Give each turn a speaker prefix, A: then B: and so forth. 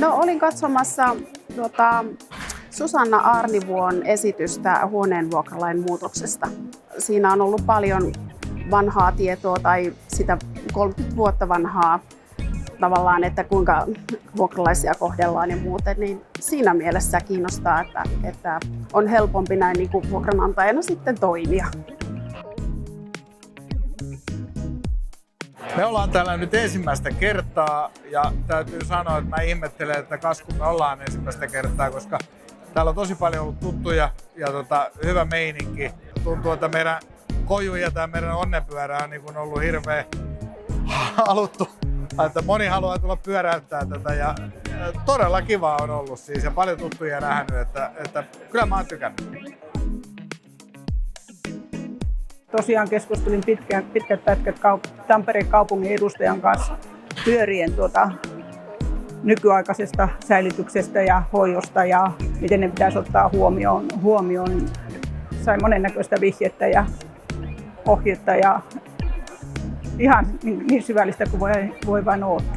A: No, olin katsomassa Susanna Aarnivuon esitystä huoneenvuokralain muutoksesta. Siinä on ollut paljon vanhaa tietoa tai sitä 30 vuotta vanhaa tavallaan, että kuinka vuokralaisia kohdellaan ja muuten, niin siinä mielessä kiinnostaa, että on helpompi näin niin kuin vuokranantajana sitten toimia.
B: Me ollaan täällä nyt ensimmäistä kertaa ja täytyy sanoa, että mä ihmettelen, että kas kun me ollaan ensimmäistä kertaa, koska täällä on tosi paljon ollut tuttuja ja hyvä meininki. Tuntuu, että meidän koju ja tämä meidän onnenpyörä on niin ollut hirveän haluttu, että moni haluaa tulla pyöräyttää tätä ja todella kiva on ollut siis ja paljon tuttuja nähnyt, että kyllä mä oon tykännyt.
C: Tosiaan keskustelin pitkät pätkät Tampereen kaupungin edustajan kanssa pyörien nykyaikaisesta säilytyksestä ja hoidosta ja miten ne pitäisi ottaa huomioon. Sain monennäköistä vihjettä ja ohjetta ja ihan niin syvällistä kuin voi vain odottaa.